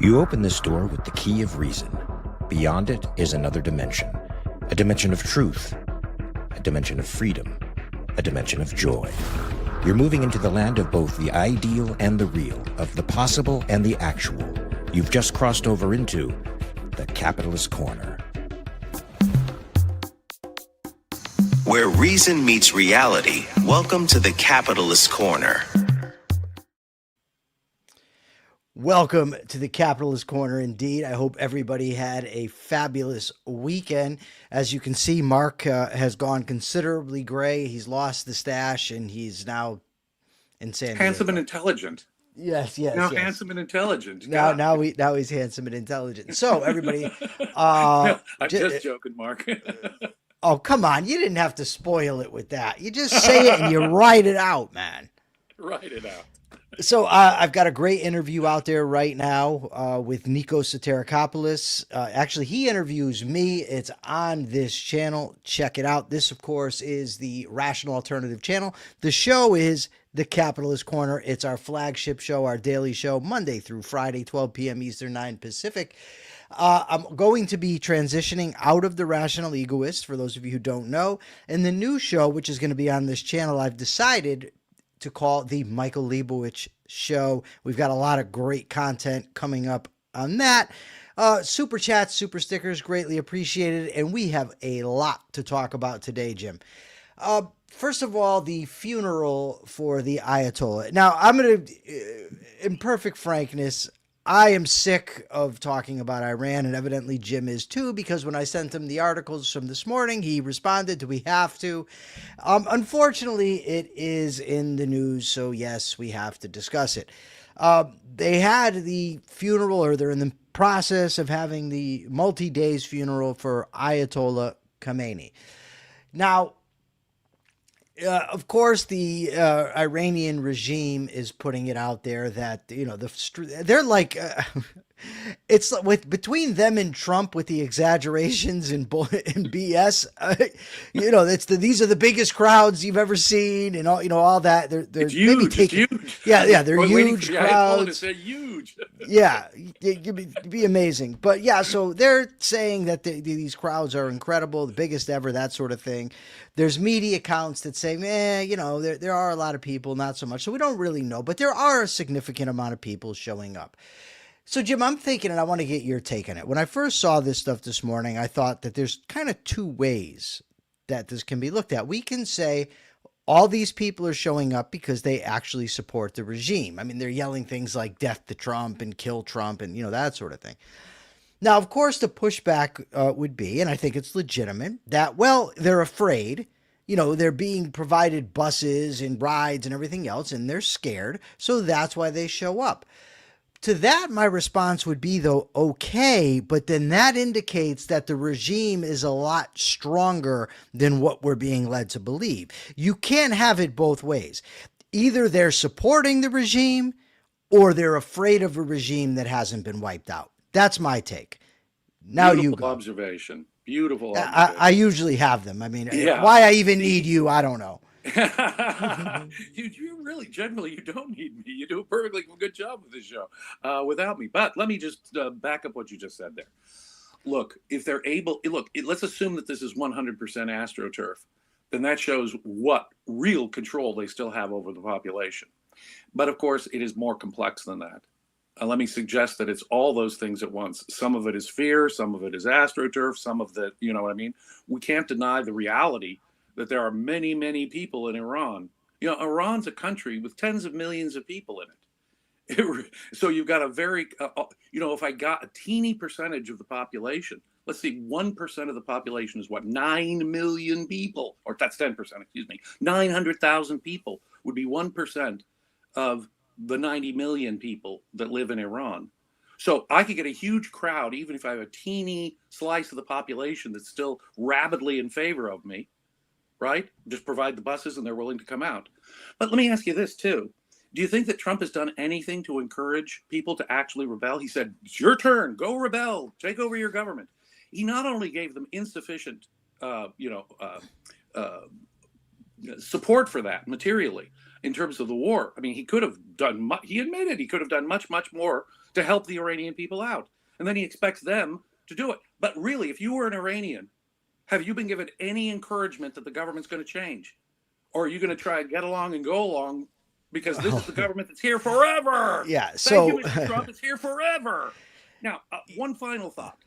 You open this door with the key of reason. Beyond it is another dimension. A dimension of truth. A dimension of freedom. A dimension of joy. You're moving into the land of both the ideal and the real, of the possible and the actual. You've just crossed over into the Capitalist Corner. Where reason meets reality, welcome to the Capitalist Corner. Welcome to the Capitalist Corner, indeed. I hope everybody had a fabulous weekend. As you can see, Mark has gone considerably gray. He's lost the stash, and he's now in San Diego. Handsome and intelligent. Yes. Handsome and intelligent. Now he's handsome and intelligent. So, everybody. I'm just joking, Mark. Oh, come on. You didn't have to spoil it with that. You just say it and you write it out, man. Write it out. So I've got a great interview out there right now with Nikos Soterakopoulos. Actually, he interviews me. It's on this channel. Check it out. This, of course, is the Rational Alternative channel. The show is the Capitalist Corner. It's our flagship show, our daily show, Monday through Friday, 12 p.m. Eastern, 9 Pacific. I'm going to be transitioning out of the Rational Egoist, for those of you who don't know. And the new show, which is going to be on this channel, I've decided to call the Michael Liebowitz Show. We've got a lot of great content coming up on that. Super chats, super stickers, greatly appreciated. And we have a lot to talk about today, Jim. First of all, the funeral for the Ayatollah. Now, I'm going to, in perfect frankness, I am sick of talking about Iran, and evidently Jim is too, because when I sent him the articles from this morning, he responded, do we have to? Unfortunately, it is in the news, so yes, we have to discuss it. They had the funeral, or they're in the process of having the multi-days funeral for Ayatollah Khamenei. Now, of course, the Iranian regime is putting it out there that, you know, they're like, it's with between them and Trump with the exaggerations and BS. You know, these are the biggest crowds you've ever seen, and all, you know, all that. They're huge, maybe taking, huge. Yeah, they're huge crowds. Say huge. Yeah, it'd be amazing. But yeah, so they're saying that these crowds are incredible, the biggest ever, that sort of thing. There's media accounts that say, you know, there are a lot of people, not so much. So we don't really know, but there are a significant amount of people showing up. So, Jim, I'm thinking, and I want to get your take on it. When I first saw this stuff this morning, I thought that there's kind of two ways that this can be looked at. We can say all these people are showing up because they actually support the regime. I mean, they're yelling things like death to Trump and kill Trump and, you know, that sort of thing. Now, of course, the pushback would be, and I think it's legitimate, that, well, they're afraid. You know, they're being provided buses and rides and everything else, and they're scared. So that's why they show up. To that, my response would be, though, okay, but then that indicates that the regime is a lot stronger than what we're being led to believe. You can't have it both ways. Either they're supporting the regime or they're afraid of a regime that hasn't been wiped out. That's my take. Now Beautiful you go. Observation. Beautiful observation. I usually have them. I mean, why I even need you, I don't know. You really, generally, you don't need me. You do a perfectly good job with this show without me. But let me just back up what you just said there. Look, if they're able, let's assume that this is 100% AstroTurf. Then that shows what real control they still have over the population. But of course, it is more complex than that. Let me suggest that it's all those things at once. Some of it is fear, some of it is AstroTurf, some of the, you know what I mean? We can't deny the reality that there are many, many people in Iran. You know, Iran's a country with tens of millions of people in it. So you've got a very, you know, if I got a teeny percentage of the population, let's see, 1% of the population is what, 9 million people, or that's 10%, excuse me, 900,000 people would be 1% of the 90 million people that live in Iran. So I could get a huge crowd, even if I have a teeny slice of the population that's still rabidly in favor of me, right? Just provide the buses and they're willing to come out. But let me ask you this too. Do you think that Trump has done anything to encourage people to actually rebel? He said, it's your turn, go rebel, take over your government. He not only gave them insufficient, support for that materially in terms of the war. I mean, he could have done, he admitted he could have done much, much more to help the Iranian people out. And then he expects them to do it. But really, if you were an Iranian, have you been given any encouragement that the government's going to change? Or are you going to try and get along and go along because this is the government that's here forever? Yeah. Thank you, Mr. Trump. It's here forever. Now, one final thought.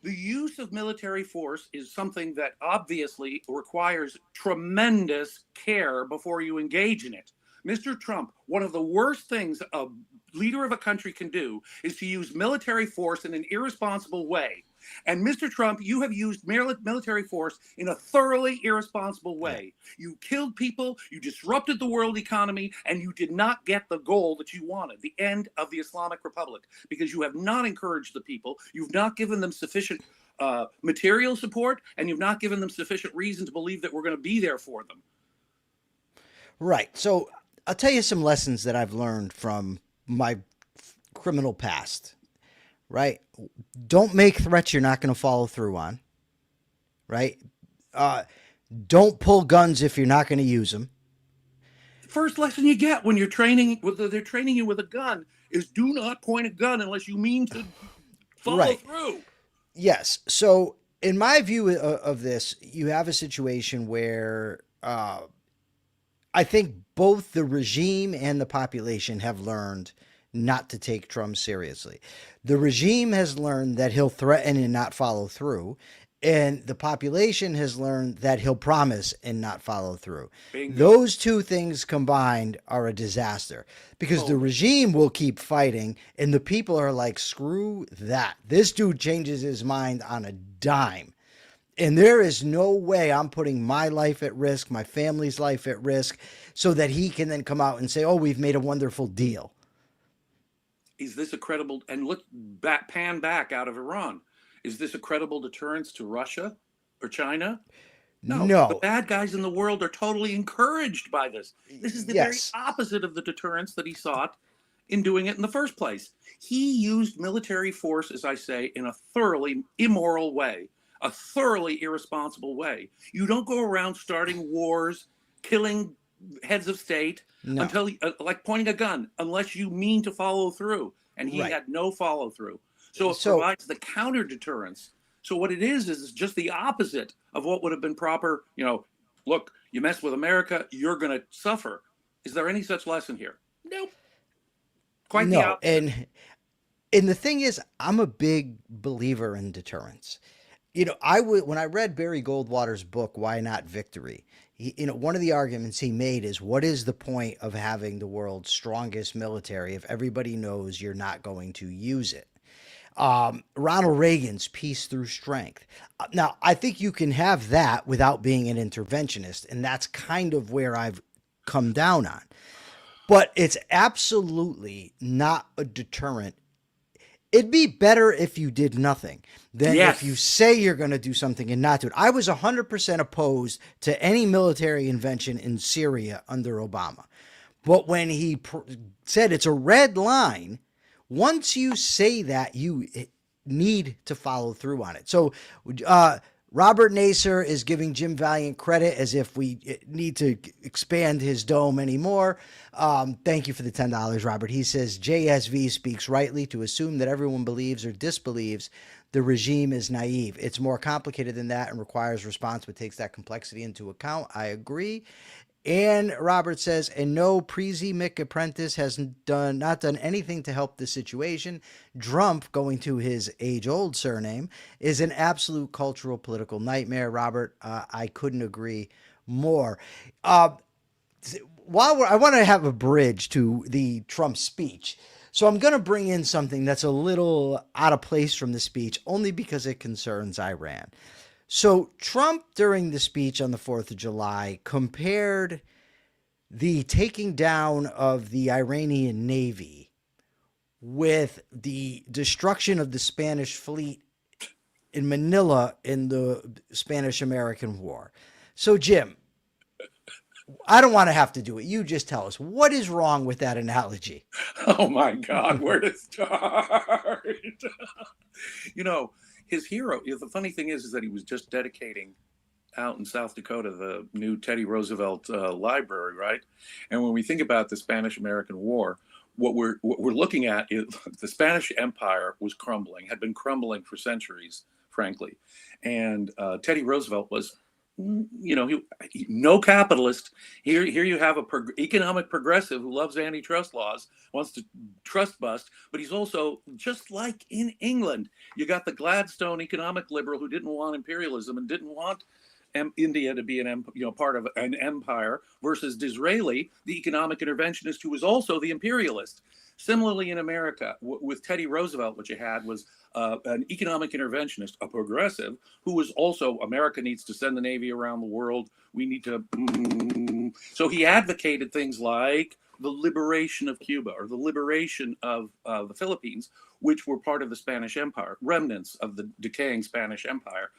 The use of military force is something that obviously requires tremendous care before you engage in it. Mr. Trump, one of the worst things a leader of a country can do is to use military force in an irresponsible way. And Mr. Trump, you have used military force in a thoroughly irresponsible way. You killed people, you disrupted the world economy, and you did not get the goal that you wanted, the end of the Islamic Republic, because you have not encouraged the people, you've not given them sufficient material support, and you've not given them sufficient reason to believe that we're going to be there for them. Right. So I'll tell you some lessons that I've learned from my criminal past. Right? Don't make threats you're not going to follow through on. Right? Don't pull guns if you're not going to use them. The first lesson you get when you're training, they're training you with a gun, is do not point a gun unless you mean to follow through. Yes. So in my view of this, you have a situation where I think both the regime and the population have learned not to take Trump seriously. The regime has learned that he'll threaten and not follow through, and the population has learned that he'll promise and not follow through. Bingo. Those two things combined are a disaster because the regime will keep fighting and the people are like, screw that. This dude changes his mind on a dime. And there is no way I'm putting my life at risk, my family's life at risk, so that he can then come out and say, oh, we've made a wonderful deal. Is this a credible, and look pan back out of Iran, is this a credible deterrence to Russia or China? No. The bad guys in the world are totally encouraged by this. This is the very opposite of the deterrence that he sought in doing it in the first place. He used military force, as I say, in a thoroughly immoral way, a thoroughly irresponsible way. You don't go around starting wars, killing heads of state, until like pointing a gun, unless you mean to follow through. And he had no follow through. So it provides the counter deterrence. So what it is just the opposite of what would have been proper. Look, you mess with America, you're going to suffer. Is there any such lesson here? Nope. Quite the opposite. And the thing is, I'm a big believer in deterrence. When I read Barry Goldwater's book, Why Not Victory, one of the arguments he made is, what is the point of having the world's strongest military if everybody knows you're not going to use it? Ronald Reagan's peace through strength. Now, I think you can have that without being an interventionist, and that's kind of where I've come down on. But it's absolutely not a deterrent. It'd be better if you did nothing than if you say you're going to do something and not do it. I was 100% opposed to any military intervention in Syria under Obama. But when he said it's a red line, once you say that, you need to follow through on it. So Robert Nasser is giving Jim Valliant credit as if we need to expand his dome anymore. Thank you for the $10, Robert. He says, JSV speaks rightly to assume that everyone believes or disbelieves the regime is naive. It's more complicated than that and requires response, but takes that complexity into account. I agree. And Robert says, and no, Prezi McAprentice has not done anything to help the situation. Trump, going to his age-old surname, is an absolute cultural political nightmare. Robert, I couldn't agree more. I want to have a bridge to the Trump speech. So I'm going to bring in something that's a little out of place from the speech, only because it concerns Iran. So Trump, during the speech on the 4th of July, compared the taking down of the Iranian Navy with the destruction of the Spanish fleet in Manila in the Spanish-American War. So, Jim, I don't want to have to do it. You just tell us. What is wrong with that analogy? Oh, my God. Where to start? His hero, the funny thing is that he was just dedicating out in South Dakota the new Teddy Roosevelt library, right? And when we think about the Spanish-American War, what we're looking at is the Spanish Empire was crumbling, had been crumbling for centuries, frankly, and Teddy Roosevelt was, no capitalist. Here you have a economic progressive who loves antitrust laws, wants to trust bust, but he's also, just like in England, you got the Gladstone economic liberal who didn't want imperialism and didn't want India to be part of an empire, versus Disraeli, the economic interventionist who was also the imperialist. Similarly, in America, with Teddy Roosevelt, what you had was an economic interventionist, a progressive, who was also, America needs to send the Navy around the world. We need to. So he advocated things like the liberation of Cuba or the liberation of the Philippines, which were part of the Spanish Empire, remnants of the decaying Spanish Empire.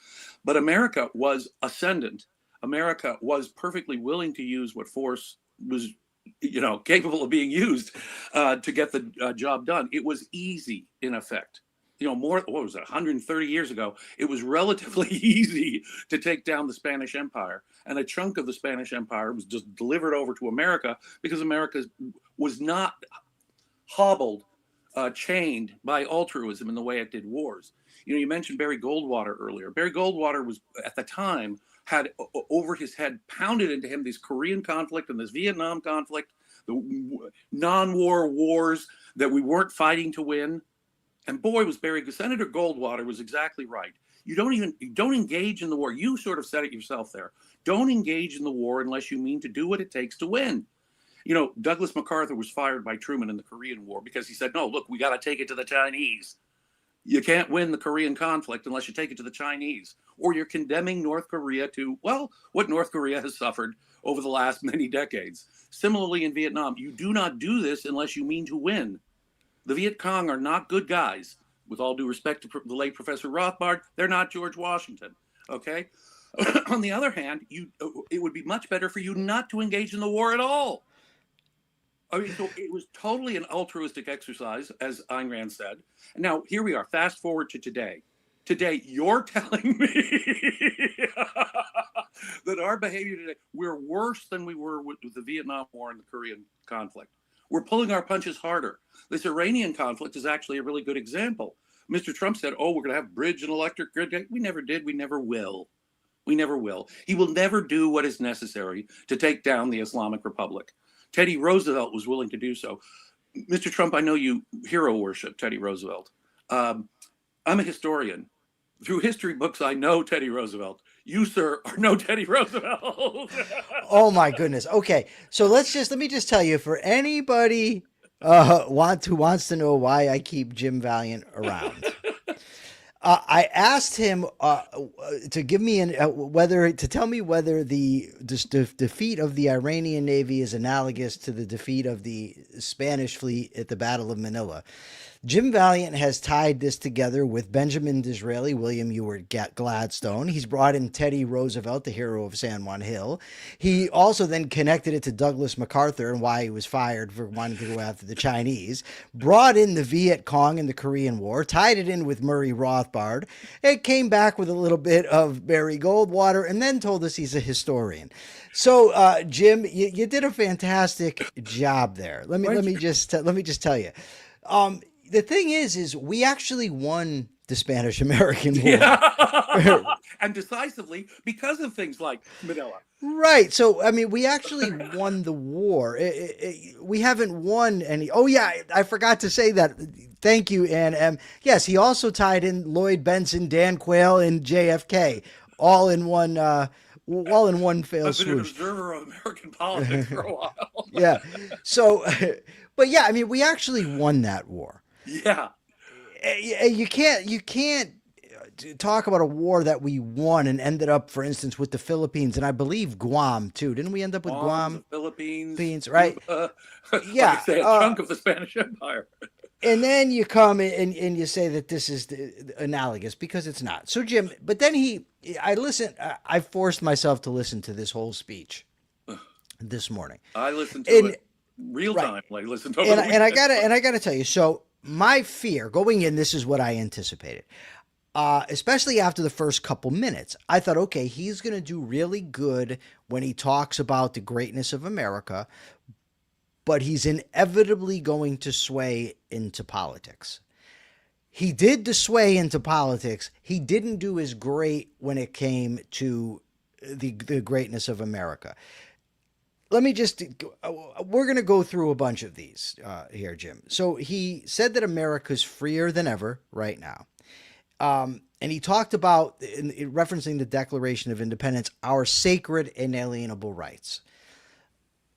But America was ascendant. America was perfectly willing to use what force was, capable of being used to get the job done. It was easy, in effect. What was it, 130 years ago, it was relatively easy to take down the Spanish Empire. And a chunk of the Spanish Empire was just delivered over to America because America was not hobbled, chained by altruism in the way it did wars. You mentioned Barry Goldwater earlier. Barry Goldwater was, at the time, had over his head pounded into him this Korean conflict and this Vietnam conflict, the non-war wars that we weren't fighting to win. And boy, was Senator Goldwater was exactly right. You don't engage in the war. You sort of said it yourself there. Don't engage in the war unless you mean to do what it takes to win. Douglas MacArthur was fired by Truman in the Korean War because he said, no, look, we got to take it to the Chinese. You can't win the Korean conflict unless you take it to the Chinese. Or you're condemning North Korea to, what North Korea has suffered over the last many decades. Similarly, in Vietnam, you do not do this unless you mean to win. The Viet Cong are not good guys. With all due respect to the late Professor Rothbard, they're not George Washington. Okay? On the other hand, it would be much better for you not to engage in the war at all. So it was totally an altruistic exercise, as Ayn Rand said. And now here we are. Fast forward to today. Today, you're telling me that our behavior today, we're worse than we were with the Vietnam War and the Korean conflict. We're pulling our punches harder. This Iranian conflict is actually a really good example. Mr. Trump said, we're going to have bridge and electric grid. We never did. We never will. We never will. He will never do what is necessary to take down the Islamic Republic. Teddy Roosevelt was willing to do so. Mr. Trump, I know you hero worship Teddy Roosevelt. I'm a historian. Through history books, I know Teddy Roosevelt. You, sir, are no Teddy Roosevelt. Oh my goodness. Okay, so let me just tell you, for anybody who wants to know why I keep Jim Valliant around, I asked him to give me to tell me whether the defeat of the Iranian Navy is analogous to the defeat of the Spanish fleet at the Battle of Manila. Jim Valliant has tied this together with Benjamin Disraeli, William Ewart Gladstone. He's brought in Teddy Roosevelt, the hero of San Juan Hill. He also then connected it to Douglas MacArthur and why he was fired for wanting to go after the Chinese. Brought in the Viet Cong in the Korean War, tied it in with Murray Rothbard. It came back with a little bit of Barry Goldwater, and then told us he's a historian. So, Jim, you did a fantastic job there. Let me just tell you. The thing is we actually won the Spanish-American War. Yeah. And decisively because of things like Manila. Right. So, we actually won the war. We haven't won any. Oh, yeah. I forgot to say that. Thank you, Ann. Yes, he also tied in Lloyd Benson, Dan Quayle, and JFK, all in one fell swoop. I've been an observer of American politics for a while. Yeah. So, but yeah, we actually won that war. Yeah. You can't talk about a war that we won and ended up, for instance, with the Philippines and I believe Guam too. Didn't we end up with Guam? The Philippines, right? Yeah, like I say, a chunk of the Spanish Empire. And then you come and you say that this is analogous because it's not. So Jim, but then I forced myself to listen to this whole speech this morning. I listened to it real time. Right. Like listened to it. And I gotta tell you, so my fear going in, this is what I anticipated. Especially after the first couple minutes, I thought, okay, he's going to do really good when he talks about the greatness of America. but he's inevitably going to sway into politics. He did sway into politics. He didn't do as great when it came to the greatness of America. Let me just, we're going to go through a bunch of these here, Jim. So he said that America's freer than ever right now. And he talked about, in referencing the Declaration of Independence, our sacred inalienable rights.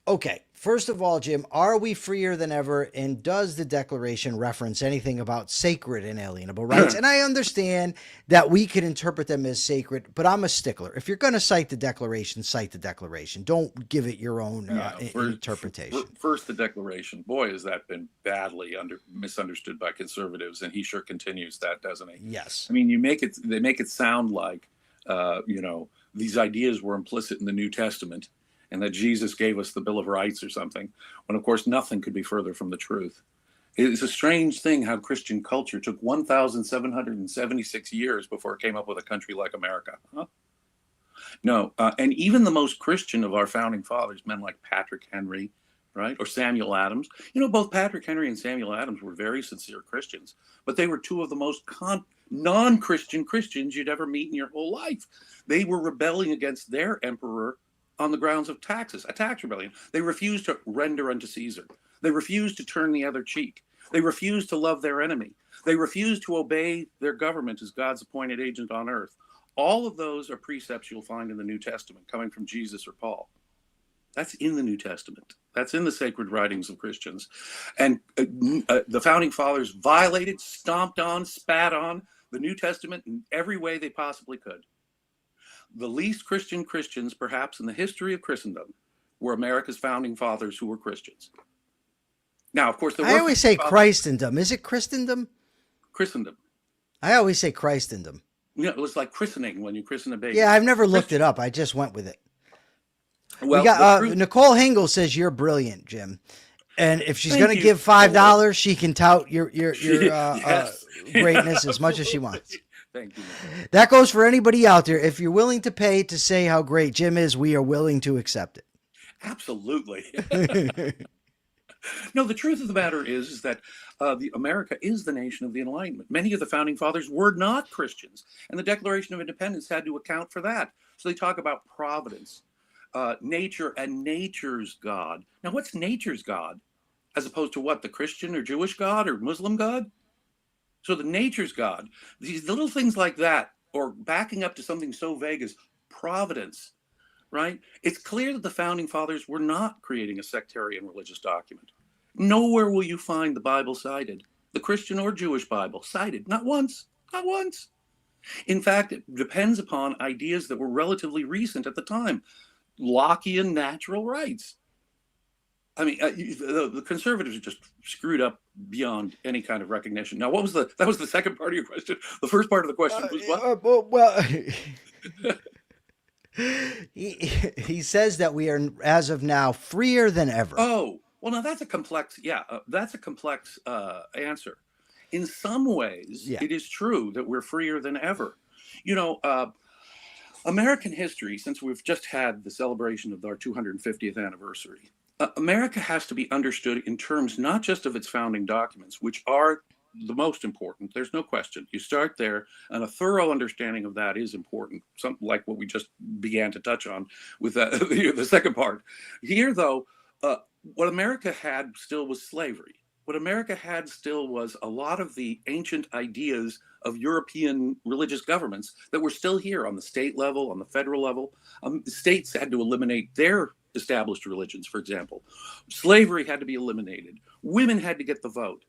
Okay, first of all, Jim, are we freer than ever? And does the Declaration reference anything about sacred inalienable rights? And I understand that we can interpret them as sacred, but I'm a stickler. If you're going to cite the Declaration, cite the Declaration. Don't give it your own interpretation. First, the Declaration. Boy, has that been badly misunderstood by conservatives, and he sure continues that, doesn't he? Yes. I mean, they make it sound like, these ideas were implicit in the New Testament, and that Jesus gave us the Bill of Rights or something, when of course nothing could be further from the truth. It's a strange thing how Christian culture took 1,776 years before it came up with a country like America. Huh? No, and even the most Christian of our founding fathers, men like Patrick Henry, right, or Samuel Adams. Both Patrick Henry and Samuel Adams were very sincere Christians, but they were two of the most non-Christian Christians you'd ever meet in your whole life. They were rebelling against their emperor on the grounds of taxes, a tax rebellion. They refused to render unto Caesar. They refused to turn the other cheek. They refused to love their enemy. They refused to obey their government as God's appointed agent on earth. All of those are precepts you'll find in the New Testament coming from Jesus or Paul. That's in the New Testament. That's in the sacred writings of Christians. And the founding fathers violated, stomped on, spat on the New Testament in every way they possibly could. The least Christian Christians, perhaps, in the history of Christendom were America's founding fathers who were Christians. Now, of course, I always say Christendom. Is it Christendom? Christendom. I always say Christendom. It was like christening when you christen a baby. Yeah, I've never looked it up. I just went with it. Well, we got Nicole Hingle says you're brilliant, Jim. And if she's going to give $5, she can tout your yes. Greatness as much as she wants. Thank you. That goes for anybody out there. If you're willing to pay to say how great Jim is, we are willing to accept it. Absolutely. No, the truth of the matter is that America is the nation of the Enlightenment. Many of the founding fathers were not Christians, and the Declaration of Independence had to account for that. So they talk about providence, nature, and nature's God. Now, what's nature's God, as opposed to what, the Christian or Jewish God or Muslim God? So the nature's God, these little things like that, or backing up to something so vague as providence, right? It's clear that the founding fathers were not creating a sectarian religious document. Nowhere will you find the Bible cited, the Christian or Jewish Bible cited, not once, not once. In fact, it depends upon ideas that were relatively recent at the time, Lockean natural rights. I mean, the conservatives are just screwed up beyond any kind of recognition. Now, that was the second part of your question. The first part of the question was what? Well, he says that we are, as of now, freer than ever. Oh, well, now that's a complex, answer. In some ways, It is true that we're freer than ever. American history, since we've just had the celebration of our 250th anniversary, America has to be understood in terms not just of its founding documents, which are the most important. There's no question. You start there, and a thorough understanding of that is important, something like what we just began to touch on with the second part. Here, though, what America had still was slavery. What America had still was a lot of the ancient ideas of European religious governments that were still here on the state level, on the federal level. The states had to eliminate their established religions, for example. Slavery had to be eliminated. Women had to get the vote.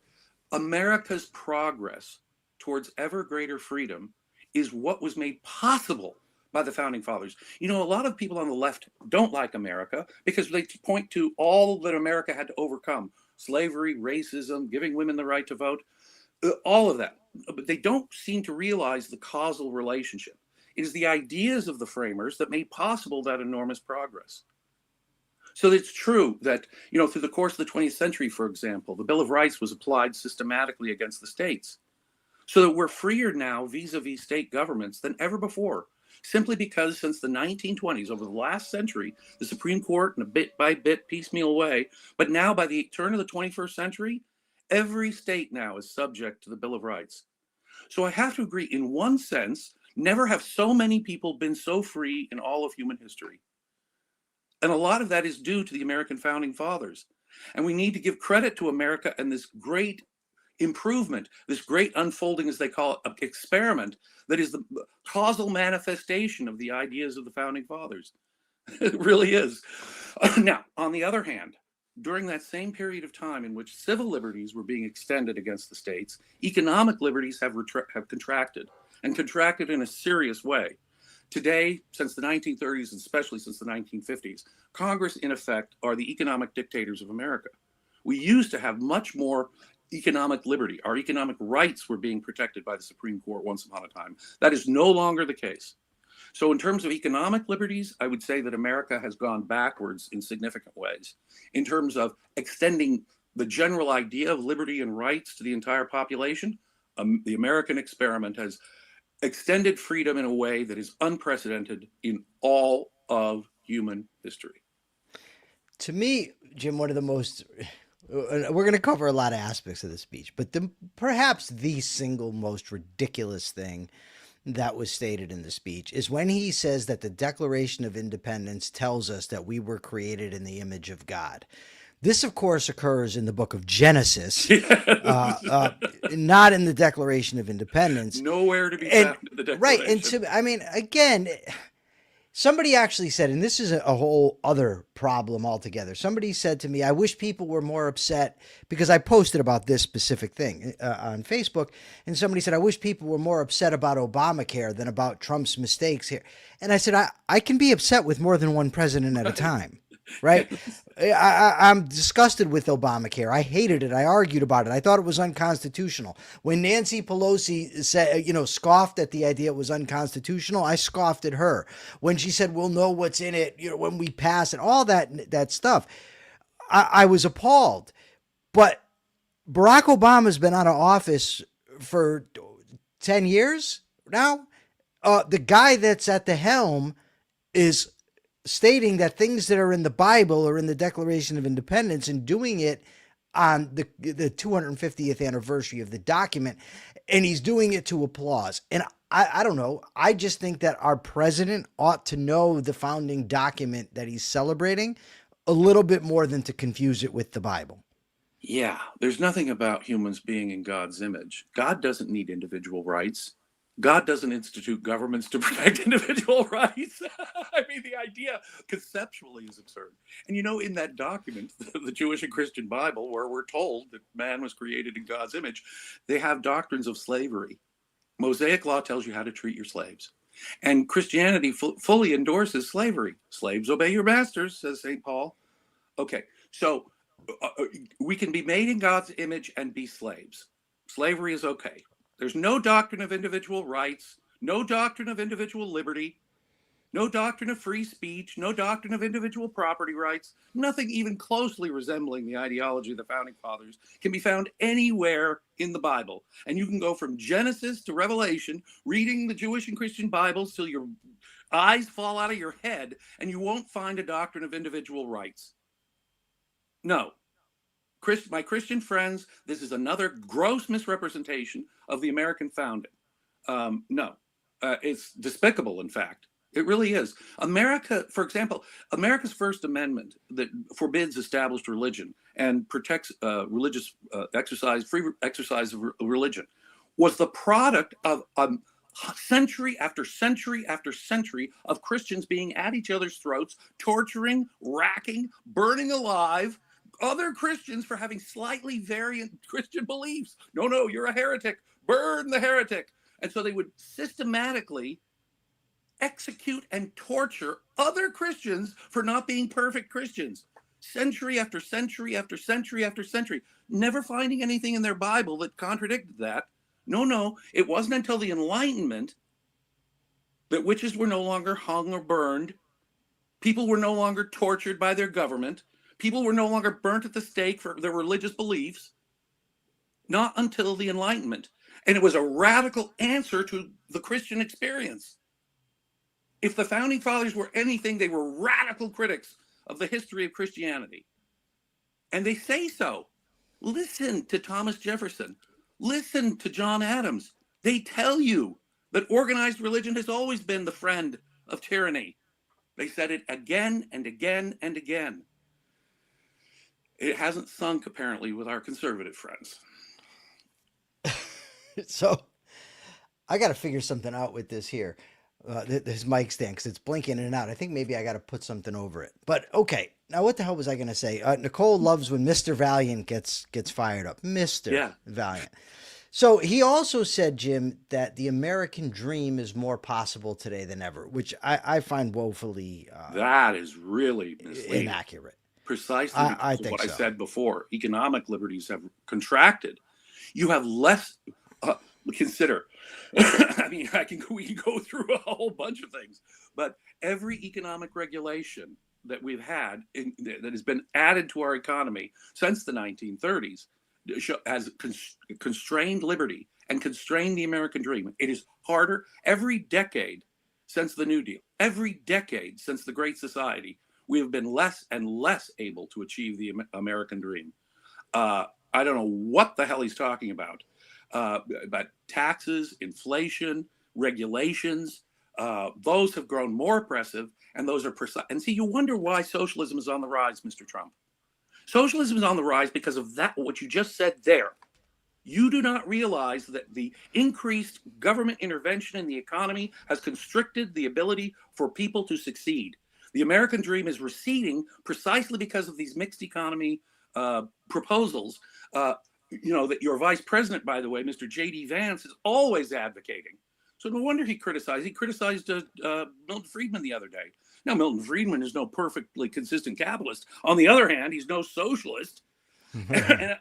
America's progress towards ever greater freedom is what was made possible by the founding fathers. A lot of people on the left don't like America because they point to all that America had to overcome: slavery, racism, giving women the right to vote, all of that. But they don't seem to realize the causal relationship. It is the ideas of the framers that made possible that enormous progress. So it's true that, through the course of the 20th century, for example, the Bill of Rights was applied systematically against the states, so that we're freer now vis-a-vis state governments than ever before. simply because since the 1920s, over the last century, the Supreme Court, in a bit by bit, piecemeal way, but now by the turn of the 21st century, every state now is subject to the Bill of Rights. So I have to agree, in one sense, never have so many people been so free in all of human history. And a lot of that is due to the American founding fathers. And we need to give credit to America and this great improvement, this great unfolding, as they call it, experiment, that is the causal manifestation of the ideas of the founding fathers. It really is. Now, on the other hand, during that same period of time in which civil liberties were being extended against the states, economic liberties have contracted, and contracted in a serious way. Today, since the 1930s, and especially since the 1950s, Congress, in effect, are the economic dictators of America. We used to have much more economic liberty. Our economic rights were being protected by the Supreme Court once upon a time. That is no longer the case. So in terms of economic liberties, I would say that America has gone backwards in significant ways. In terms of extending the general idea of liberty and rights to the entire population, the American experiment has extended freedom in a way that is unprecedented in all of human history. To me, Jim, one of the most, we're going to cover a lot of aspects of the speech, but perhaps the single most ridiculous thing that was stated in the speech is when he says that the Declaration of Independence tells us that we were created in the image of God. This, of course, occurs in the book of Genesis, not in the Declaration of Independence. Nowhere to be found in the Declaration. Right. And I mean, again, somebody actually said, and this is a whole other problem altogether. Somebody said to me, I wish people were more upset, because I posted about this specific thing on Facebook. And somebody said, I wish people were more upset about Obamacare than about Trump's mistakes here. And I said, I can be upset with more than one president at a time. Right. I'm disgusted with Obamacare. I hated it. I argued about it. I thought it was unconstitutional. When Nancy Pelosi said, scoffed at the idea it was unconstitutional, I scoffed at her. When she said, we'll know what's in it, when we pass it, all that stuff, I was appalled. But Barack Obama's been out of office for 10 years now. The guy that's at the helm is stating that things that are in the Bible or in the Declaration of Independence, and doing it on the 250th anniversary of the document, and he's doing it to applause. And I don't know. I just think that our president ought to know the founding document that he's celebrating a little bit more than to confuse it with the Bible. Yeah, there's nothing about humans being in God's image. God doesn't need individual rights. God doesn't institute governments to protect individual rights. I mean, the idea conceptually is absurd. And in that document, the Jewish and Christian Bible, where we're told that man was created in God's image, they have doctrines of slavery. Mosaic law tells you how to treat your slaves. And Christianity fully endorses slavery. Slaves, obey your masters, says St. Paul. Okay, so we can be made in God's image and be slaves. Slavery is okay. There's no doctrine of individual rights, no doctrine of individual liberty, no doctrine of free speech, no doctrine of individual property rights. Nothing even closely resembling the ideology of the founding fathers can be found anywhere in the Bible. And you can go from Genesis to Revelation, reading the Jewish and Christian Bibles till your eyes fall out of your head, and you won't find a doctrine of individual rights. No. My Christian friends, this is another gross misrepresentation of the American founding. It's despicable, in fact. It really is. America, for example, America's First Amendment that forbids established religion and protects religious free exercise of religion, was the product of century after century after century of Christians being at each other's throats, torturing, racking, burning alive other Christians for having slightly variant Christian beliefs. No, you're a heretic. Burn the heretic. And so they would systematically execute and torture other Christians for not being perfect Christians. Century after century after century after century. Never finding anything in their Bible that contradicted that. No. It wasn't until the Enlightenment that witches were no longer hung or burned. People were no longer tortured by their government. People were no longer burnt at the stake for their religious beliefs. Not until the Enlightenment. And it was a radical answer to the Christian experience. If the founding fathers were anything, they were radical critics of the history of Christianity. And they say so. Listen to Thomas Jefferson. Listen to John Adams. They tell you that organized religion has always been the friend of tyranny. They said it again and again and again. It hasn't sunk, apparently, with our conservative friends. So I got to figure something out with this here. This mic stand, because it's blinking in and out. I think maybe I got to put something over it. But okay, now what the hell was I going to say? Nicole loves when Mr. Valliant gets fired up. Mr. Valliant. So he also said, Jim, that the American dream is more possible today than ever, which I find woefully that is really misleading. Inaccurate. Precisely because I of think what so. I said before. Economic liberties have contracted. You have less. Consider. I mean, we can go through a whole bunch of things, but every economic regulation that we've had that has been added to our economy since the 1930s has constrained liberty and constrained the American dream. It is harder every decade since the New Deal, every decade since the Great Society. We have been less and less able to achieve the American dream. I don't know what the hell he's talking about. But taxes, inflation, regulations, those have grown more oppressive, and those are precise. And see, you wonder why socialism is on the rise, Mr. Trump. Socialism is on the rise because of that, what you just said there. You do not realize that the increased government intervention in the economy has constricted the ability for people to succeed. The American dream is receding precisely because of these mixed economy proposals. That your vice president, by the way, Mr. J.D. Vance, is always advocating. So no wonder he criticized. He criticized Milton Friedman the other day. Now, Milton Friedman is no perfectly consistent capitalist. On the other hand, he's no socialist.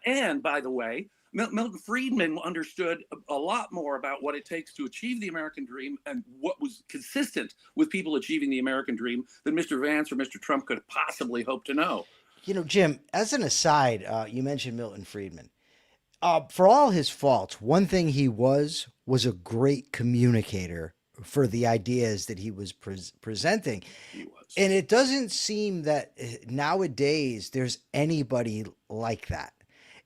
and by the way, Milton Friedman understood a lot more about what it takes to achieve the American dream and what was consistent with people achieving the American dream than Mr. Vance or Mr. Trump could possibly hope to know. You know, Jim, as an aside, you mentioned Milton Friedman. For all his faults, one thing he was a great communicator for the ideas that he was presenting. He was. And it doesn't seem that nowadays there's anybody like that.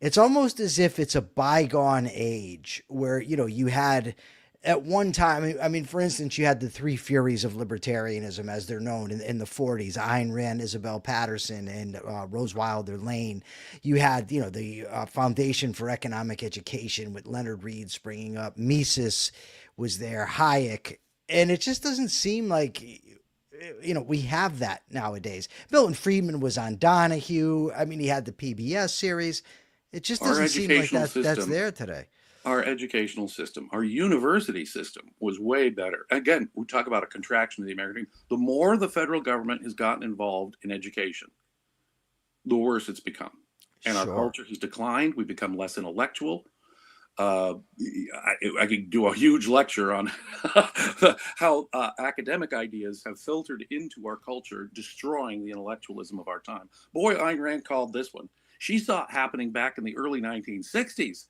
It's almost as if it's a bygone age where, you had at one time, I mean, for instance, you had the three furies of libertarianism as they're known in the 40s, Ayn Rand, Isabel Patterson, and Rose Wilder Lane. You had, the Foundation for Economic Education with Leonard Read springing up. Mises was there, Hayek. And it just doesn't seem like, we have that nowadays. Milton Friedman was on Donahue. I mean, he had the PBS series. It just doesn't seem like that's there today. Our educational system, our university system was way better. Again, we talk about a contraction of the American dream. The more the federal government has gotten involved in education, the worse it's become. And our culture has declined. We've become less intellectual. I could do a huge lecture on how academic ideas have filtered into our culture, destroying the intellectualism of our time. Boy, Ayn Rand called this one. She saw it happening back in the early 1960s.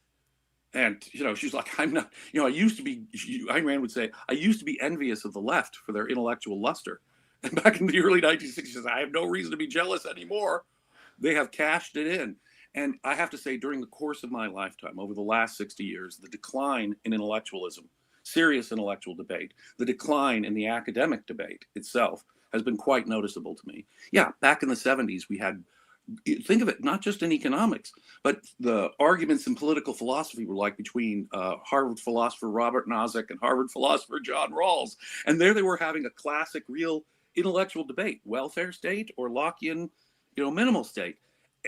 And, she's like, I'm not, Ayn Rand would say, I used to be envious of the left for their intellectual luster. And back in the early 1960s, I have no reason to be jealous anymore. They have cashed it in. And I have to say, during the course of my lifetime, over the last 60 years, the decline in intellectualism, serious intellectual debate, the decline in the academic debate itself has been quite noticeable to me. Yeah, back in the 70s, we had, think of it, not just in economics, but the arguments in political philosophy were like between Harvard philosopher Robert Nozick and Harvard philosopher John Rawls. And there they were having a classic, real intellectual debate, welfare state or Lockean, minimal state,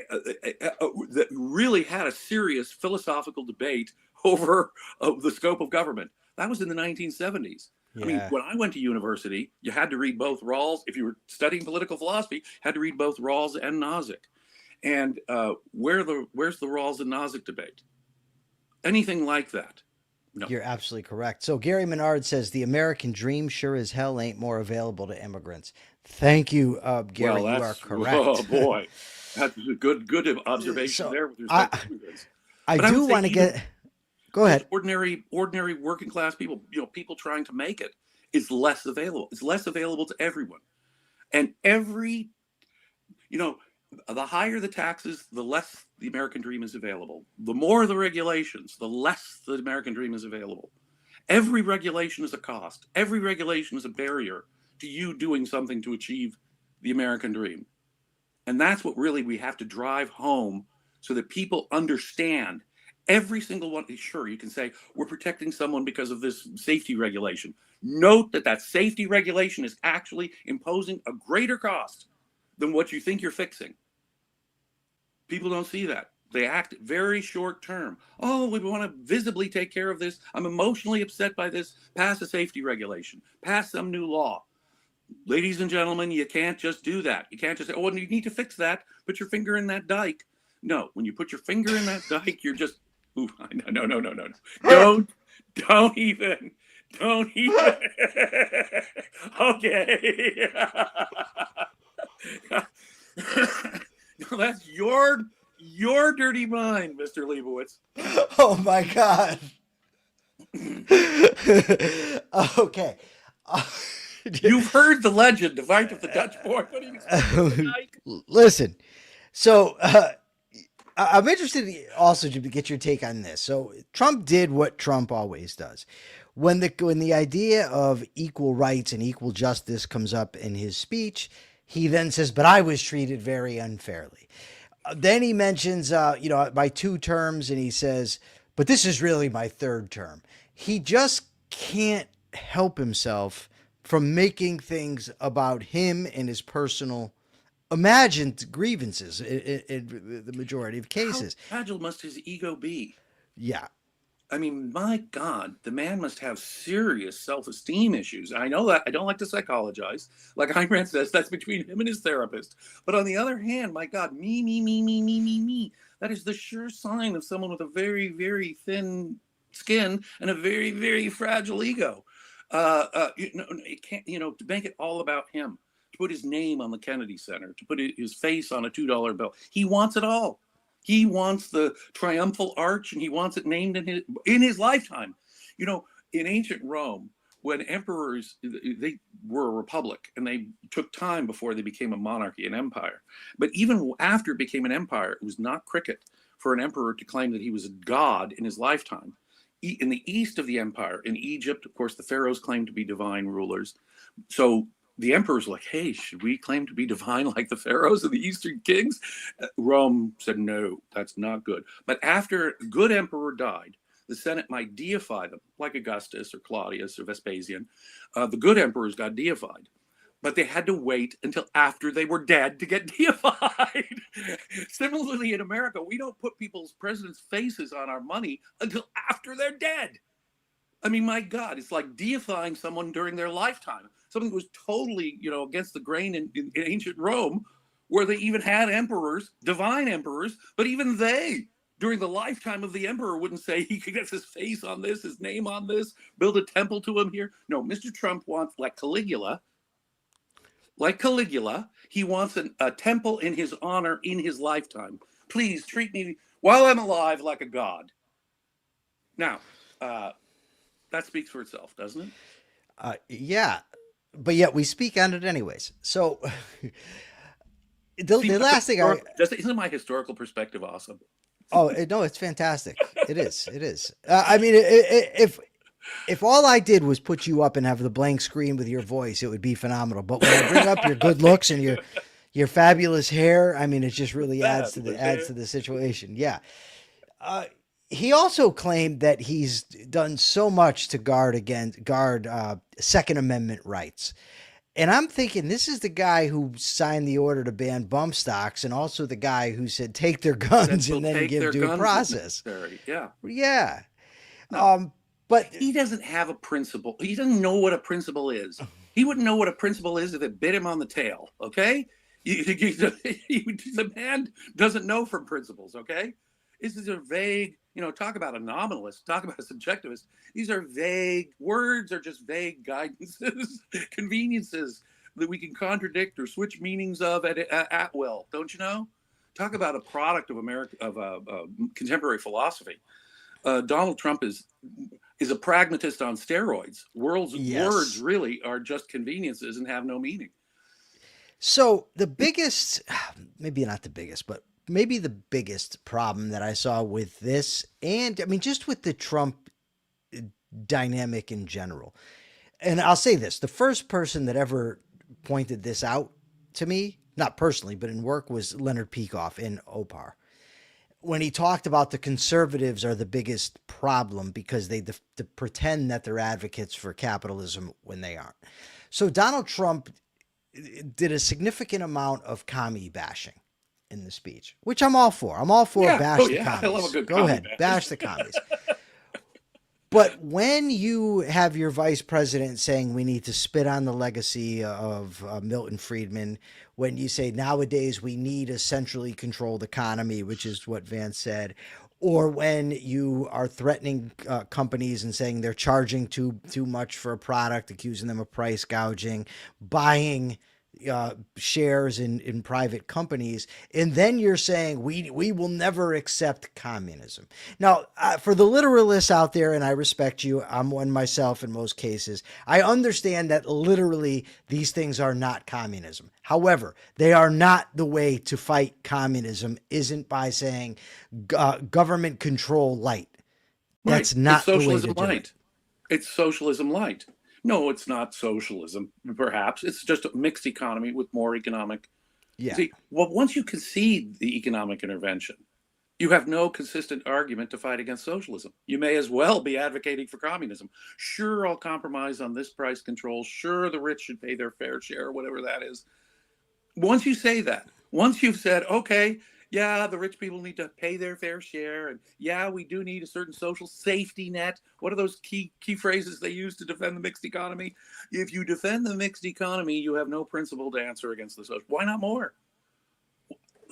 that really had a serious philosophical debate over the scope of government. That was in the 1970s. Yeah. I mean, when I went to university, you had to read both Rawls. If you were studying political philosophy, you had to read both Rawls and Nozick. And where's the Rawls and Nozick debate? Anything like that? No. You're absolutely correct. So Gary Menard says the American dream sure as hell ain't more available to immigrants. Thank you, Gary. Well, you are correct. Oh boy, that's a good observation there with respect to immigrants. I do want to get. Go ahead. Ordinary working class people, people trying to make it. It's less available. It's less available to everyone. And the higher the taxes, the less the American dream is available. The more the regulations, the less the American dream is available. Every regulation is a cost. Every regulation is a barrier to you doing something to achieve the American dream. And that's what really we have to drive home so that people understand. Every single one. Sure, you can say we're protecting someone because of this safety regulation. Note that safety regulation is actually imposing a greater cost than what you think you're fixing. People don't see that. They act very short term. Oh, we want to visibly take care of this. I'm emotionally upset by this. Pass a safety regulation. Pass some new law. Ladies and gentlemen, you can't just do that. You can't just say, oh, you need to fix that. Put your finger in that dike. No, when you put your finger in that dike, you're just, ooh, no. Don't even. Okay. No, that's your dirty mind, Mr. Liebowitz. Oh my God. Okay. You've heard the legend, the fight of the Dutch boy. What do you expect? Listen, so I'm interested also to get your take on this. So Trump did what Trump always does. When the idea of equal rights and equal justice comes up in his speech, he then says, but I was treated very unfairly. Then he mentions, my 2 terms, and he says, but this is really my 3rd term. He just can't help himself from making things about him and his personal imagined grievances in the majority of cases. How fragile must his ego be? Yeah. I mean, my God, the man must have serious self-esteem issues. I know that. I don't like to psychologize. Like Ayn Rand says, that's between him and his therapist. But on the other hand, my God, me. That is the sure sign of someone with a very, very thin skin and a very, very fragile ego. It can't, to make it all about him, to put his name on the Kennedy Center, to put his face on a $2 bill. He wants it all. He wants the triumphal arch, and he wants it named in his lifetime. In ancient Rome, when emperors, they were a republic, and they took time before they became a monarchy, an empire. But even after it became an empire, it was not cricket for an emperor to claim that he was a god in his lifetime. In the east of the empire, in Egypt, of course, the pharaohs claimed to be divine rulers. So the emperor's like, hey, should we claim to be divine like the pharaohs and the eastern kings? Rome said, no, that's not good. But after a good emperor died, the Senate might deify them, like Augustus or Claudius or Vespasian. The good emperors got deified. But they had to wait until after they were dead to get deified. Similarly, in America, we don't put people's presidents' faces on our money until after they're dead. I mean, my God, it's like deifying someone during their lifetime. Something that was totally, against the grain in ancient Rome, where they even had emperors, divine emperors, but even they, during the lifetime of the emperor, wouldn't say he could get his face on this, his name on this, build a temple to him here. No, Mr. Trump wants, like Caligula, he wants a temple in his honor in his lifetime. Please treat me while I'm alive like a god. Now, that speaks for itself, doesn't it? Yeah, but yet we speak on it anyways. So the last thing isn't my historical perspective awesome? Oh no, it's fantastic. It is. It is. I mean, if all I did was put you up and have the blank screen with your voice, it would be phenomenal. But when I bring up your good looks and your fabulous hair, I mean, it just really adds to the situation. Yeah. He also claimed that he's done so much to guard Second Amendment rights. And I'm thinking this is the guy who signed the order to ban bump stocks, and also the guy who said take their guns and then give due process. Yeah. Yeah. No. But he doesn't have a principle. He doesn't know what a principle is. He wouldn't know what a principle is if it bit him on the tail. Okay. The man doesn't know from principles. Okay. This is a vague, talk about a nominalist, talk about a subjectivist. These are vague words, are just vague guidances, conveniences that we can contradict or switch meanings of at will. Don't you know? Talk about a product of contemporary philosophy. Donald Trump is a pragmatist on steroids. Words Yes. really are just conveniences and have no meaning. So the biggest, maybe not the biggest, but maybe the biggest problem that I saw with this, and I mean, just with the Trump dynamic in general. And I'll say this, the first person that ever pointed this out to me, not personally, but in work, was Leonard Peikoff in OPAR. When he talked about the conservatives are the biggest problem because they pretend that they're advocates for capitalism when they aren't. So Donald Trump did a significant amount of commie bashing in the speech, which I'm all for. I'm all for bash the commies. I love a good Go commie ahead, bash the commies. bash. But when you have your vice president saying we need to spit on the legacy of Milton Friedman, when you say nowadays we need a centrally controlled economy, which is what Vance said, or when you are threatening companies and saying they're charging too much for a product, accusing them of price gouging, buying shares in private companies, and then you're saying we will never accept communism. Now, for the literalists out there, and I respect you, I'm one myself in most cases, I understand that literally these things are not communism. However, they are not the way to fight communism, isn't by saying government control light. That's Right. not It's the way to socialism do light. it. It's socialism light. No, it's not socialism, perhaps. It's just a mixed economy with more economic. Yeah. See, well, once you concede the economic intervention, you have no consistent argument to fight against socialism. You may as well be advocating for communism. Sure, I'll compromise on this price control. Sure, the rich should pay their fair share, whatever that is. Once you say that, once you've said, okay, yeah, the rich people need to pay their fair share, and yeah, we do need a certain social safety net. What are those key phrases they use to defend the mixed economy? If you defend the mixed economy, you have no principled answer against the social. Why not more?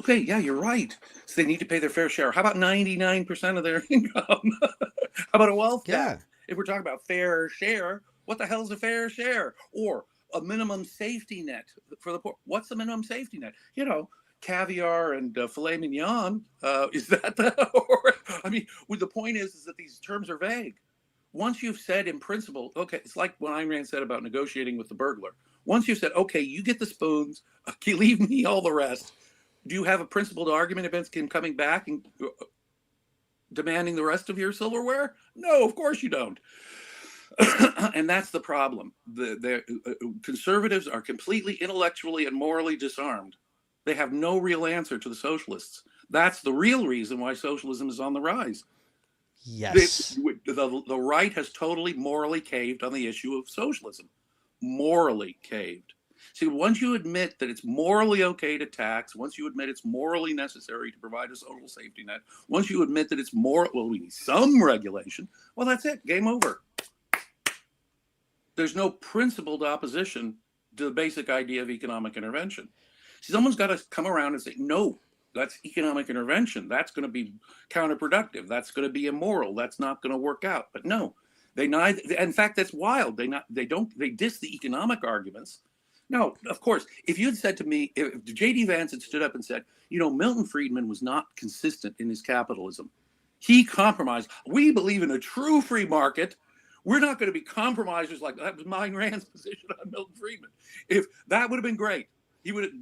Okay, yeah, you're right. So they need to pay their fair share. How about 99% of their income? How about a wealth tax? If we're talking about fair share, what the hell is a fair share? Or a minimum safety net for the poor. What's the minimum safety net? You know, caviar and filet mignon. Is that the? Or, I mean, the point is that these terms are vague. Once you've said in principle, okay, it's like what Ayn Rand said about negotiating with the burglar. Once you've said, okay, you get the spoons, leave me all the rest. Do you have a principled argument against him coming back and demanding the rest of your silverware? No, of course you don't. And that's the problem. The conservatives are completely intellectually and morally disarmed. They have no real answer to the socialists. That's the real reason why socialism is on the rise. Yes. The right has totally morally caved on the issue of socialism. Morally caved. See, once you admit that it's morally okay to tax, once you admit it's morally necessary to provide a social safety net, once you admit that it's we need some regulation, well, that's it. Game over. There's no principled opposition to the basic idea of economic intervention. See, someone's got to come around and say, no, that's economic intervention. That's going to be counterproductive. That's going to be immoral. That's not going to work out. But no, they neither. In fact, that's wild. They diss the economic arguments. No, of course, if you had said to me, if J.D. Vance had stood up and said, you know, Milton Friedman was not consistent in his capitalism. He compromised. We believe in a true free market. We're not going to be compromisers like that was Ayn Rand's position on Milton Friedman. If that would have been great,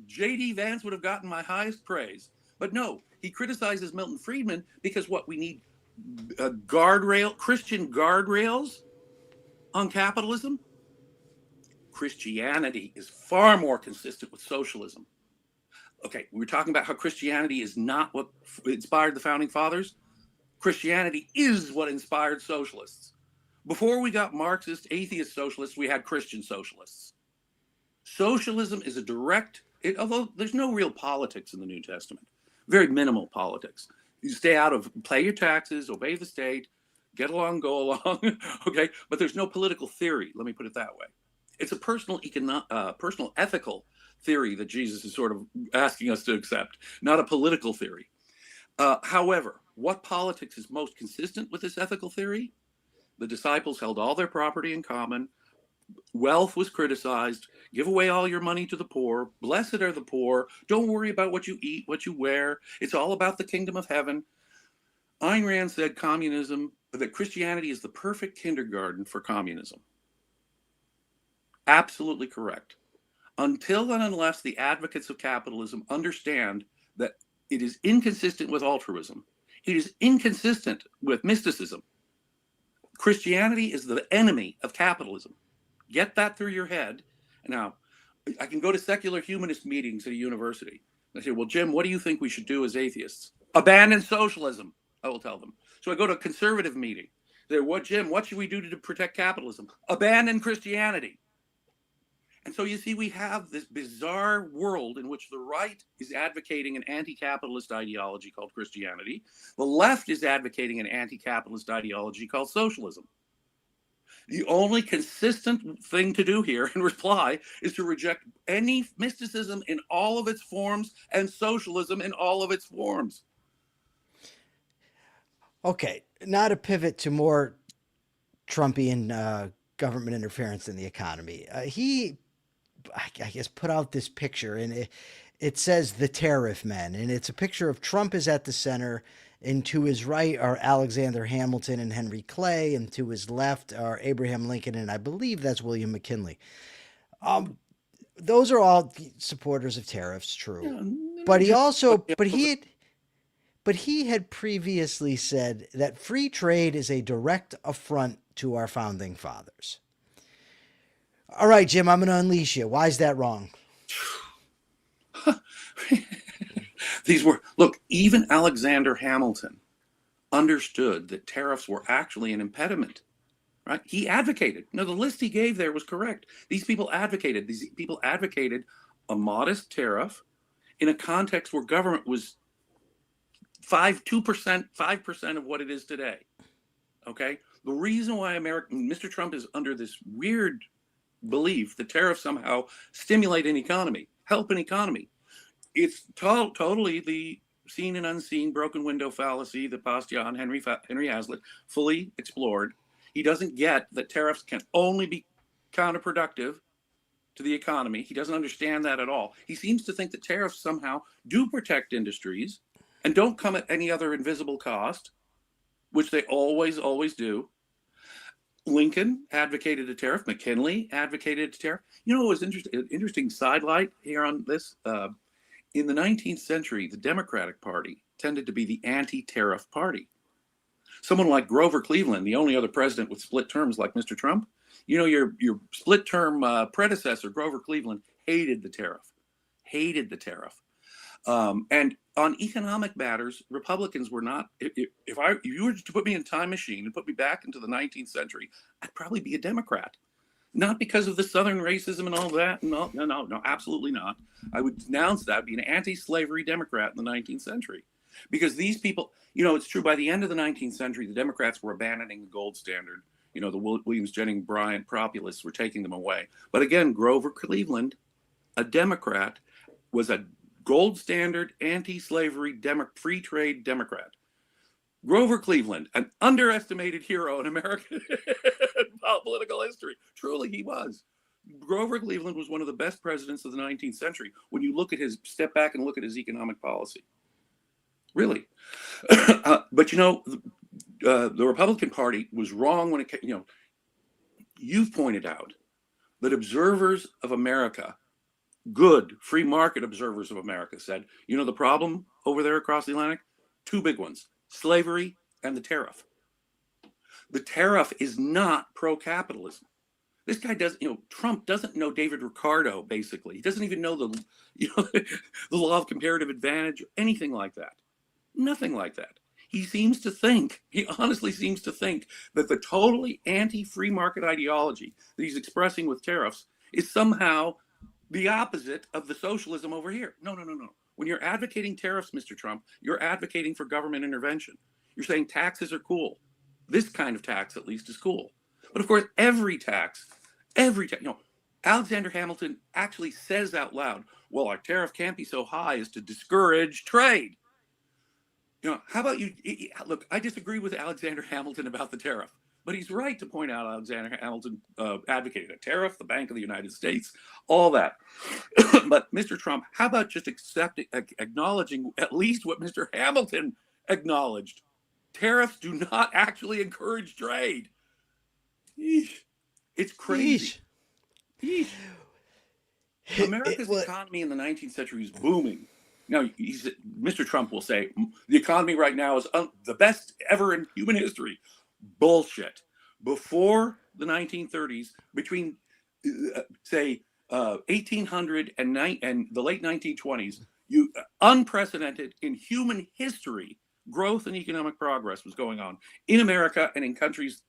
J.D. Vance would have gotten my highest praise. But no, he criticizes Milton Friedman because we need Christian guardrails on capitalism. Christianity is far more consistent with socialism. Okay, we were talking about how Christianity is not what inspired the founding fathers. Christianity is what inspired socialists. Before we got Marxist, atheist socialists, we had Christian socialists. Socialism is although there's no real politics in the New Testament, very minimal politics. You stay out of, pay your taxes, obey the state, get along, go along, okay? But there's no political theory, let me put it that way. It's a personal ethical theory that Jesus is sort of asking us to accept, not a political theory. However, what politics is most consistent with this ethical theory? The disciples held all their property in common. Wealth was criticized. Give away all your money to the poor. Blessed are the poor. Don't worry about what you eat, what you wear. It's all about the kingdom of heaven. Ayn Rand said communism that Christianity is the perfect kindergarten for communism. Absolutely correct. Until and unless the advocates of capitalism understand that it is inconsistent with altruism, it is inconsistent with mysticism. Christianity is the enemy of capitalism. Get that through your head. Now, I can go to secular humanist meetings at a university. They say, well, Jim, what do you think we should do as atheists? Abandon socialism, I will tell them. So I go to a conservative meeting. They're, what, Jim, what should we do to protect capitalism? Abandon Christianity. And so you see, we have this bizarre world in which the right is advocating an anti-capitalist ideology called Christianity. The left is advocating an anti-capitalist ideology called socialism. The only consistent thing to do here in reply is to reject any mysticism in all of its forms and socialism in all of its forms. Okay, now to pivot to more Trumpian government interference in the economy. He, I guess, put out this picture, and it says the Tariff Men, and it's a picture of Trump is at the center, and to his right are Alexander Hamilton and Henry Clay, and to his left are Abraham Lincoln, and I believe that's William McKinley. Those are all supporters of tariffs, true. Yeah, But he also, but he had previously said that free trade is a direct affront to our founding fathers. All right, Jim, I'm going to unleash you. Why is that wrong? These were, look, even Alexander Hamilton understood that tariffs were actually an impediment, right? He advocated. No, the list he gave there was correct. These people advocated a modest tariff in a context where government was 5% of what it is today. Okay? The reason why Mr. Trump is under this weird belief that tariffs somehow stimulate an economy, help an economy. It's totally the seen and unseen broken window fallacy that Bastian Henry Hazlitt fully explored. He doesn't get that tariffs can only be counterproductive to the economy. He doesn't understand that at all. He seems to think that tariffs somehow do protect industries and don't come at any other invisible cost, which they always do. Lincoln advocated a tariff. McKinley advocated a tariff. You know, it was interesting sidelight here on this. In the 19th century, the Democratic Party tended to be the anti-tariff party. Someone like Grover Cleveland, the only other president with split terms like Mr. Trump, you know, your split term predecessor, Grover Cleveland, hated the tariff. And on economic matters, Republicans were not. If you were to put me in a time machine and put me back into the 19th century, I'd probably be a Democrat. Not because of the Southern racism and all that. No, absolutely not. I would denounce that, be an anti-slavery Democrat in the 19th century. Because these people, you know, it's true, by the end of the 19th century, the Democrats were abandoning the gold standard. You know, the Williams, Jennings, Bryant populists were taking them away. But again, Grover Cleveland, a Democrat, was a gold standard, anti-slavery, free trade Democrat. Grover Cleveland, an underestimated hero in American political history. Truly, he was. Grover Cleveland was one of the best presidents of the 19th century when you look at step back and look at his economic policy. Really. But, you know, the Republican Party was wrong when it came, you know, you've pointed out that observers of America, good free market observers of America, said, you know, the problem over there across the Atlantic, two big ones: slavery and the tariff. The tariff is not pro-capitalism. This guy doesn't, you know, Trump doesn't know David Ricardo, basically. He doesn't even know the law of comparative advantage or anything like that. Nothing like that. He honestly seems to think that the totally anti-free market ideology that he's expressing with tariffs is somehow the opposite of the socialism over here. No. When you're advocating tariffs, Mr. Trump, you're advocating for government intervention. You're saying taxes are cool. This kind of tax, at least, is cool. But of course, every tax, you know, Alexander Hamilton actually says out loud, well, our tariff can't be so high as to discourage trade. You know, how about you? Look, I disagree with Alexander Hamilton about the tariff, but he's right to point out Alexander Hamilton advocated a tariff, the Bank of the United States, all that. But Mr. Trump, how about just acknowledging at least what Mr. Hamilton acknowledged? Tariffs do not actually encourage trade. Eesh. It's crazy. Eesh. America's economy in the 19th century is booming. Now, Mr. Trump will say the economy right now is the best ever in human history. Bullshit. Before the 1930s, between, say, 1800 and the late 1920s, unprecedented in human history, growth and economic progress was going on in America and in countries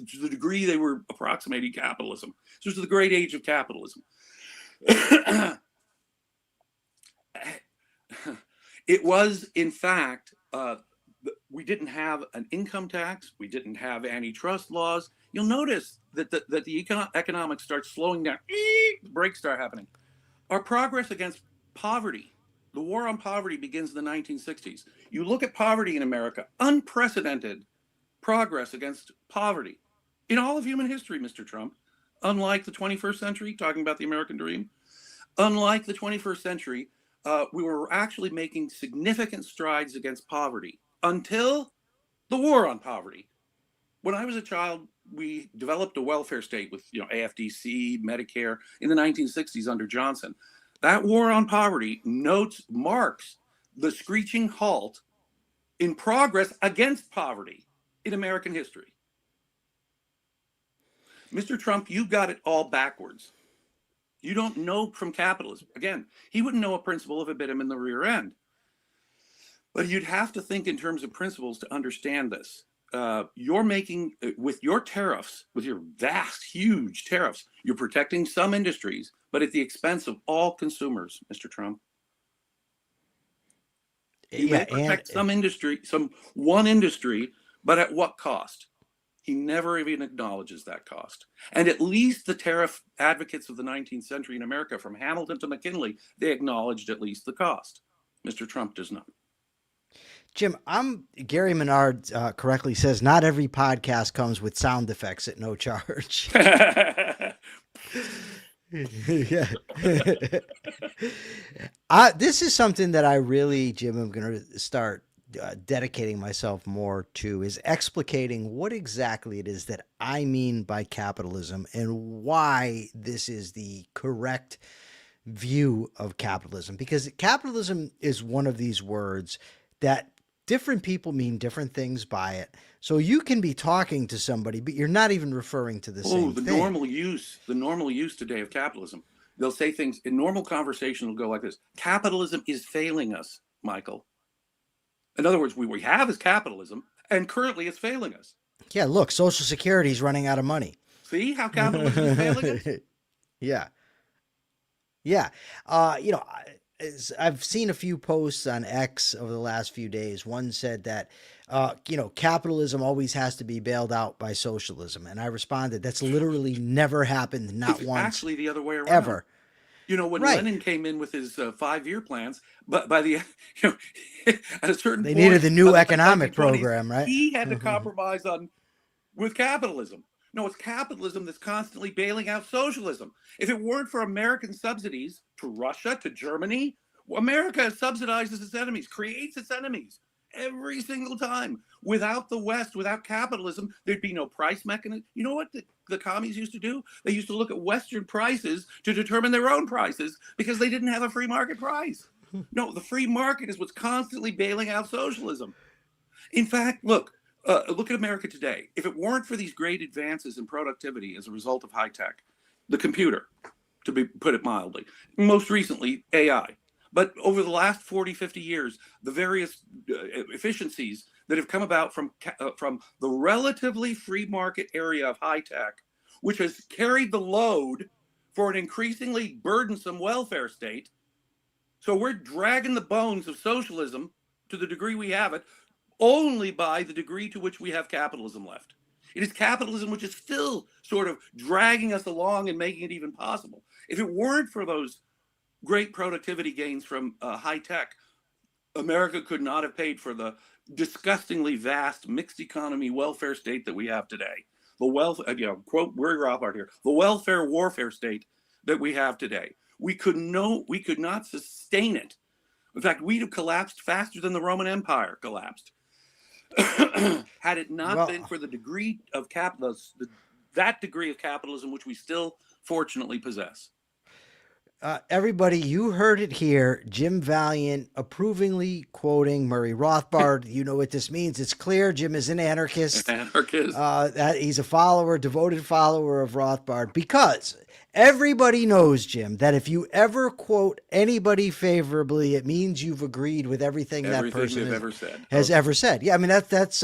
to the degree they were approximating capitalism. So this is the great age of capitalism. It was, in fact, we didn't have an income tax. We didn't have antitrust laws. You'll notice that the economics starts slowing down. The brakes start happening. Our progress against poverty, the war on poverty begins in the 1960s. You look at poverty in America, unprecedented progress against poverty in all of human history, Mr. Trump. Unlike the 21st century, talking about the American dream, unlike the 21st century, we were actually making significant strides against poverty until the war on poverty. When I was a child, we developed a welfare state with AFDC, Medicare in the 1960s under Johnson. That war on poverty marks the screeching halt in progress against poverty in American history. Mr. Trump, you got it all backwards. You don't know from capitalism. Again, he wouldn't know a principle if it bit him in the rear end. But you'd have to think in terms of principles to understand this. You're making, with your tariffs, with your vast, huge tariffs, you're protecting some industries, but at the expense of all consumers, Mr. Trump. You may protect some industry, one industry, but at what cost? He never even acknowledges that cost. And at least the tariff advocates of the 19th century in America, from Hamilton to McKinley, they acknowledged at least the cost. Mr. Trump does not. Jim, Gary Menard correctly says not every podcast comes with sound effects at no charge. Yeah. This is something that I really, Jim, I'm going to start dedicating myself more to, is explicating what exactly it is that I mean by capitalism and why this is the correct view of capitalism. Because capitalism is one of these words that different people mean different things by it. So you can be talking to somebody, but you're not even referring to the same thing. The normal use today of capitalism. They'll say things in normal conversation will go like this: capitalism is failing us, Michael. In other words, we have is capitalism, and currently it's failing us. Yeah, look, Social Security is running out of money. See how capitalism is failing us? Yeah. Yeah. I've seen a few posts on X over the last few days. One said that, capitalism always has to be bailed out by socialism. And I responded, that's literally never happened, not it's once. Actually, the other way around. Ever. When Lenin came in with his 5-year plans, but by the, at a certain they point, needed the new economic program, right? He had to compromise with capitalism. No, it's capitalism that's constantly bailing out socialism. If it weren't for American subsidies to Russia, to Germany, America subsidizes its enemies, creates its enemies every single time. Without the West, without capitalism, there'd be no price mechanism. You know what the commies used to do? They used to look at Western prices to determine their own prices because they didn't have a free market price. No, the free market is what's constantly bailing out socialism. In fact, look at America today. If it weren't for these great advances in productivity as a result of high tech, the computer, to put it mildly, most recently AI, but over the last 40, 50 years, the various efficiencies that have come about from the relatively free market area of high tech, which has carried the load for an increasingly burdensome welfare state. So we're dragging the bones of socialism to the degree we have it, only by the degree to which we have capitalism left. It is capitalism which is still sort of dragging us along and making it even possible. If it weren't for those great productivity gains from high tech, America could not have paid for the disgustingly vast mixed economy welfare state that we have today. The quote Murray Rothbard here, the welfare warfare state that we have today. We could not sustain it. In fact, we'd have collapsed faster than the Roman Empire collapsed. Had it not been for the degree of that degree of capitalism which we still fortunately possess. Everybody, you heard it here. Jim Valliant approvingly quoting Murray Rothbard. You know what this means. It's clear Jim is an anarchist. That he's a follower, devoted follower of Rothbard, because everybody knows, Jim, that if you ever quote anybody favorably, it means you've agreed with everything that person has ever said. Yeah, I mean, that's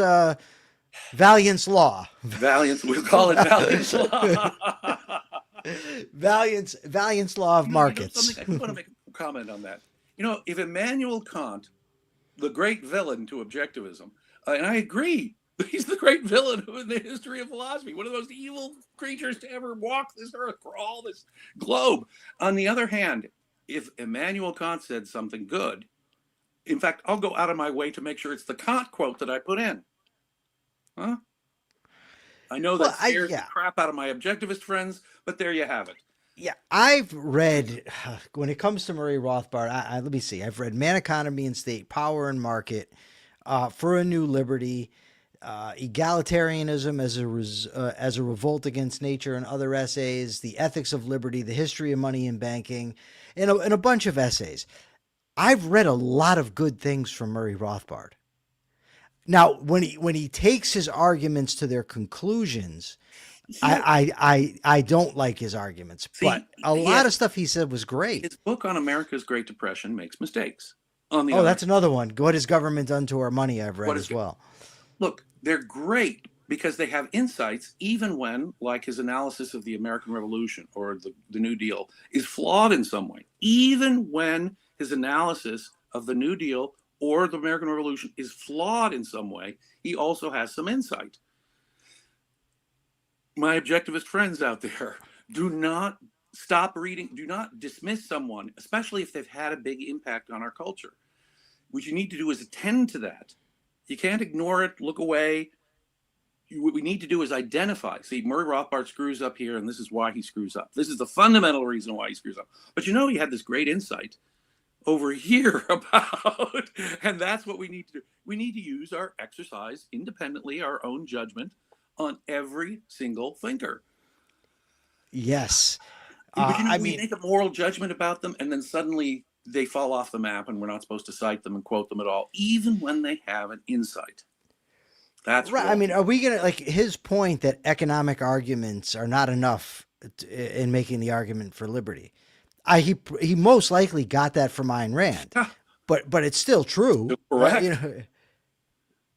Valliant's law. We'll call it Valliant's law. Valliant's law of markets. I do want to make a comment on that. If Immanuel Kant, the great villain to objectivism, and I agree, he's the great villain in the history of philosophy, one of the most evil creatures to ever walk this earth, crawl this globe. On the other hand, if Immanuel Kant said something good, in fact, I'll go out of my way to make sure it's the Kant quote that I put in. Huh? I know that scares the crap out of my objectivist friends, but there you have it. Yeah, I've read, when it comes to Murray Rothbard, let me see. I've read Man, Economy and State, Power and Market, For a New Liberty, Egalitarianism as a Revolt Against Nature and other essays, The Ethics of Liberty, The History of Money and Banking, and a bunch of essays. I've read a lot of good things from Murray Rothbard. Now, when he takes his arguments to their conclusions, I don't like his arguments, but a lot of stuff he said was great. His book on America's Great Depression makes mistakes. That's another one. What has government done to our money? I've read as well. Look, they're great because they have insights, even when, like his analysis of the American Revolution or the New Deal, is flawed in some way. Even when his analysis of the New Deal or the American Revolution is flawed in some way, he also has some insight. My objectivist friends out there, do not stop reading, do not dismiss someone, especially if they've had a big impact on our culture. What you need to do is attend to that. You can't ignore it, look away. What we need to do is identify. See, Murray Rothbard screws up here, and this is why he screws up. This is the fundamental reason why he screws up. But he had this great insight over here about, and that's what we need to do. We need to use our exercise independently, our own judgment on every single thinker. Yes. We make a moral judgment about them, and then suddenly they fall off the map, and we're not supposed to cite them and quote them at all, even when they have an insight. That's right. Wrong. I mean, are we going to, like his point that economic arguments are not enough in making the argument for liberty? He most likely got that from Ayn Rand, but it's still true. Correct. Right?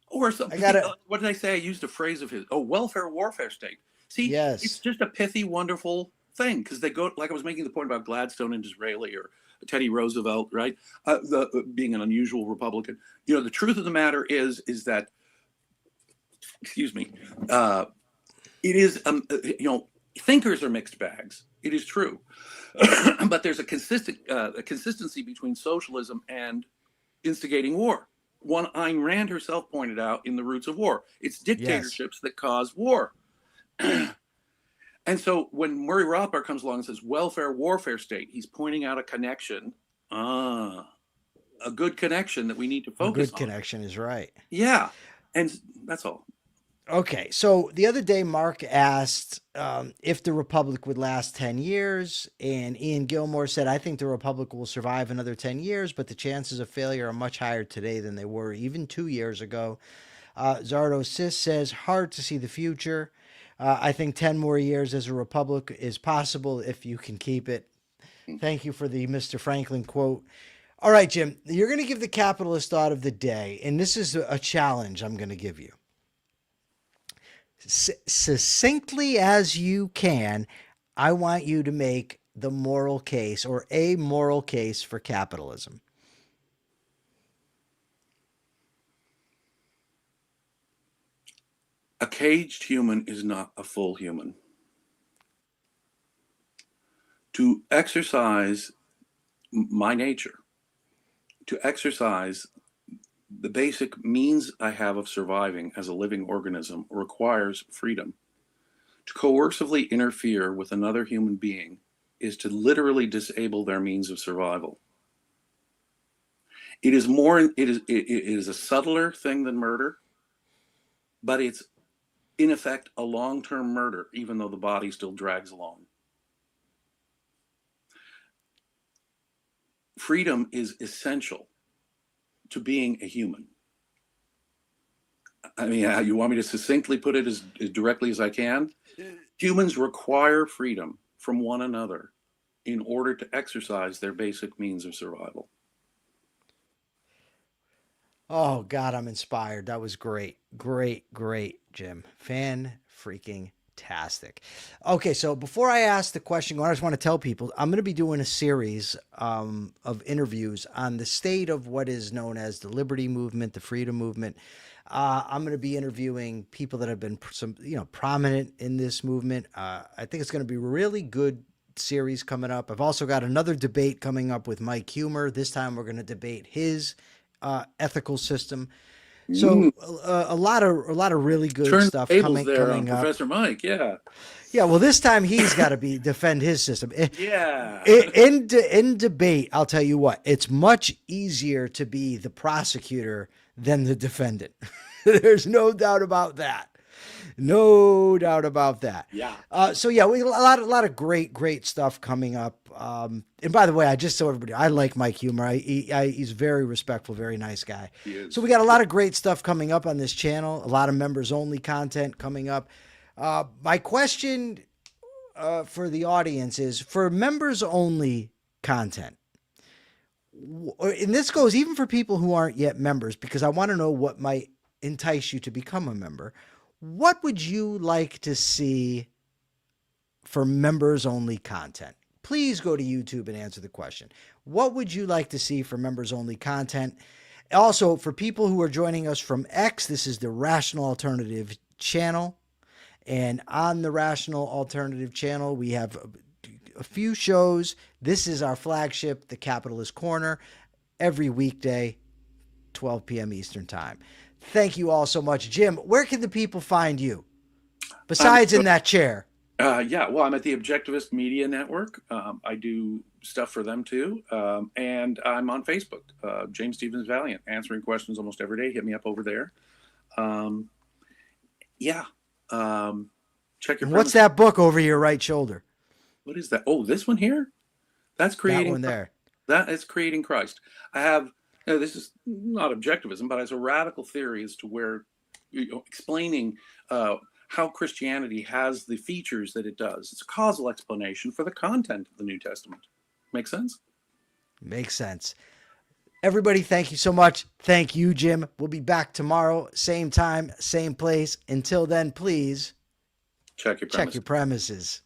Or something. What did I say? I used a phrase of his. Welfare warfare state. See, yes. It's just a pithy, wonderful thing because they go, like I was making the point about Gladstone and Disraeli or Teddy Roosevelt, right? Being an unusual Republican. The truth of the matter is that, excuse me, it is, thinkers are mixed bags. It is true. But there's a consistency between socialism and instigating war. One Ayn Rand herself pointed out in The Roots of War. It's dictatorships that cause war. And so when Murray Rothbard comes along and says welfare warfare state, he's pointing out a connection, a good connection that we need to focus on. A good connection is right. Yeah. And that's all. Okay, so the other day, Mark asked if the Republic would last 10 years, and Ian Gilmore said, I think the Republic will survive another 10 years, but the chances of failure are much higher today than they were even 2 years ago. Zardo Sis says, hard to see the future. I think 10 more years as a Republic is possible if you can keep it. Thank you for the Mr. Franklin quote. All right, Jim, you're going to give the capitalist thought of the day, and this is a challenge I'm going to give you. Succinctly as you can, I want you to make the moral case or a moral case for capitalism. A caged human is not a full human. To exercise my nature, to exercise the basic means I have of surviving as a living organism requires freedom. To coercively interfere with another human being is to literally disable their means of survival. It is a subtler thing than murder. but it's in effect a long-term murder, even though the body still drags along. Freedom is essential to being a human. I mean, you want me to succinctly put it as directly as I can? Humans require freedom from one another in order to exercise their basic means of survival. Oh God, I'm inspired. That was great. Great, Jim. Fan-freaking-tastic. Okay, so before I ask the question, I just want to tell people I'm going to be doing a series of interviews on the state of what is known as the liberty movement, the freedom movement. I'm going to be interviewing people that have been prominent in this movement. I think it's going to be a really good series coming up. I've also got another debate coming up with Mike Humer. This time we're going to debate his ethical system. So a lot of really good stuff coming up. Professor Mike, yeah. Yeah, well, this time he's got to defend his system. Yeah. In debate, I'll tell you what, it's much easier to be the prosecutor than the defendant. There's no doubt about that. No doubt about that. Yeah. So yeah, we a lot of great stuff coming up. And by the way, I just told everybody I like Mike Humer. He's very respectful, very nice guy. He is. So we got a lot of great stuff coming up on this channel. A lot of members only content coming up. My question for the audience is for members only content. And this goes even for people who aren't yet members, because I want to know what might entice you to become a member. What would you like to see for members only content? Please go to YouTube and answer the question. What would you like to see for members only content? Also, for people who are joining us from X, this is the Rational Alternative channel. And on the Rational Alternative channel, we have a few shows. This is our flagship, The Capitalist Corner, every weekday, 12 p.m. Eastern Time. Thank you all so much. Jim, where can the people find you? Besides in that chair. Yeah, well, I'm at the Objectivist Media Network. I do stuff for them too. And I'm on Facebook, James Stevens Valliant, answering questions almost every day. Hit me up over there. Yeah. Check your What's that book over your right shoulder? What is that? Oh, this one here? That's Creating. That one there. That is Creating Christ. I have, this is not objectivism, but it's a radical theory as to where, explaining how Christianity has the features that it does. It's a causal explanation for the content of the New Testament. Make sense? Makes sense. Everybody, thank you so much. Thank you, Jim. We'll be back tomorrow, same time, same place. Until then, please check your premises.